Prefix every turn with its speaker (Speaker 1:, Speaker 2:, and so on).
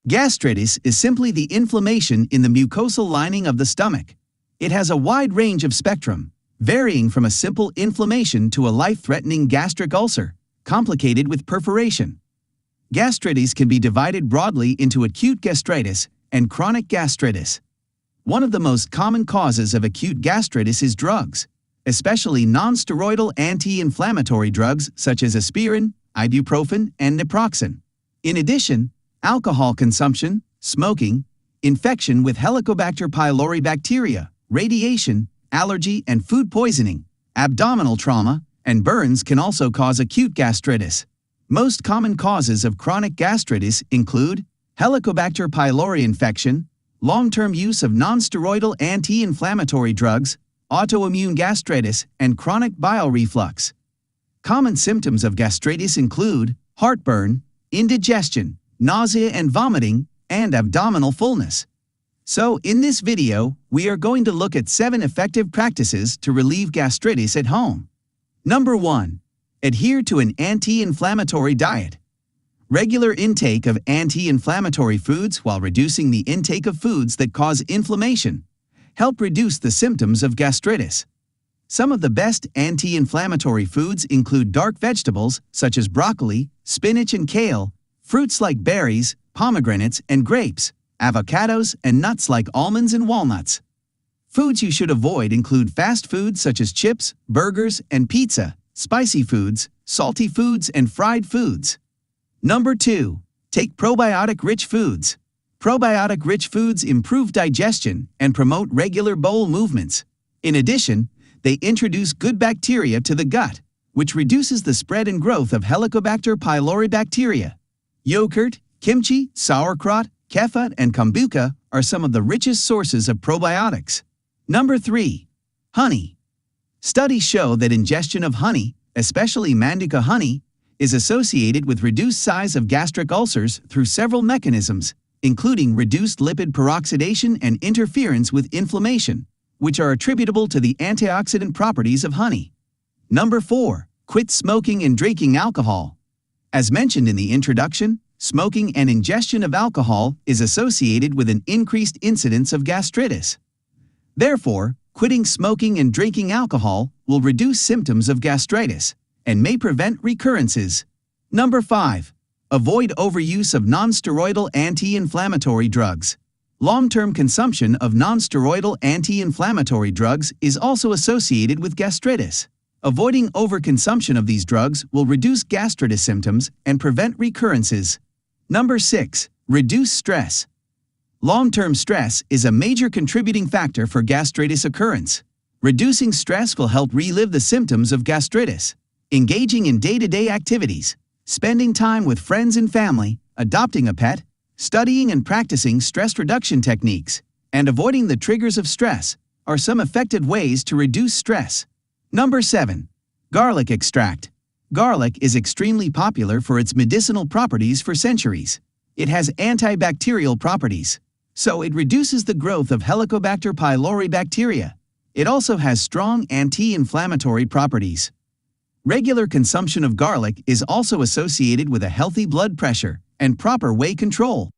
Speaker 1: Gastritis is simply the inflammation in the mucosal lining of the stomach. It has a wide range of spectrum, varying from a simple inflammation to a life-threatening gastric ulcer, complicated with perforation. Gastritis can be divided broadly into acute gastritis and chronic gastritis. One of the most common causes of acute gastritis is drugs, especially non-steroidal anti-inflammatory drugs such as aspirin, ibuprofen, and naproxen. In addition, alcohol consumption, smoking, infection with Helicobacter pylori bacteria, radiation, allergy and food poisoning, abdominal trauma, and burns can also cause acute gastritis. Most common causes of chronic gastritis include Helicobacter pylori infection, long-term use of non-steroidal anti-inflammatory drugs, autoimmune gastritis, and chronic bile reflux. Common symptoms of gastritis include heartburn, indigestion, nausea and vomiting, and abdominal fullness. So, in this video, we are going to look at 7 effective practices to relieve gastritis at home. Number 1. Adhere to an anti-inflammatory diet. Regular intake of anti-inflammatory foods while reducing the intake of foods that cause inflammation help reduce the symptoms of gastritis. Some of the best anti-inflammatory foods include dark vegetables such as broccoli, spinach and kale, fruits like berries, pomegranates and grapes, avocados and nuts like almonds and walnuts. Foods you should avoid include fast foods such as chips, burgers, and pizza, spicy foods, salty foods, and fried foods. Number 2. Take probiotic-rich foods. Probiotic-rich foods improve digestion and promote regular bowel movements. In addition, they introduce good bacteria to the gut, which reduces the spread and growth of Helicobacter pylori bacteria. Yogurt, kimchi, sauerkraut, kefir, and kombucha are some of the richest sources of probiotics. Number 3. Honey. Studies show that ingestion of honey, especially Manuka honey, is associated with reduced size of gastric ulcers through several mechanisms, including reduced lipid peroxidation and interference with inflammation, which are attributable to the antioxidant properties of honey. Number 4. Quit smoking and drinking alcohol. As mentioned in the introduction, smoking and ingestion of alcohol is associated with an increased incidence of gastritis. Therefore, quitting smoking and drinking alcohol will reduce symptoms of gastritis and may prevent recurrences. Number 5. Avoid overuse of non-steroidal anti-inflammatory drugs. Long-term consumption of non-steroidal anti-inflammatory drugs is also associated with gastritis. Avoiding overconsumption of these drugs will reduce gastritis symptoms and prevent recurrences. Number 6. Reduce stress. Long-term stress is a major contributing factor for gastritis occurrence. Reducing stress will help relieve the symptoms of gastritis. Engaging in day-to-day activities, spending time with friends and family, adopting a pet, studying and practicing stress reduction techniques, and avoiding the triggers of stress are some effective ways to reduce stress. Number 7. Garlic extract. Garlic is extremely popular for its medicinal properties for centuries. It has antibacterial properties, so it reduces the growth of Helicobacter pylori bacteria. It also has strong anti-inflammatory properties. Regular consumption of garlic is also associated with a healthy blood pressure and proper weight control.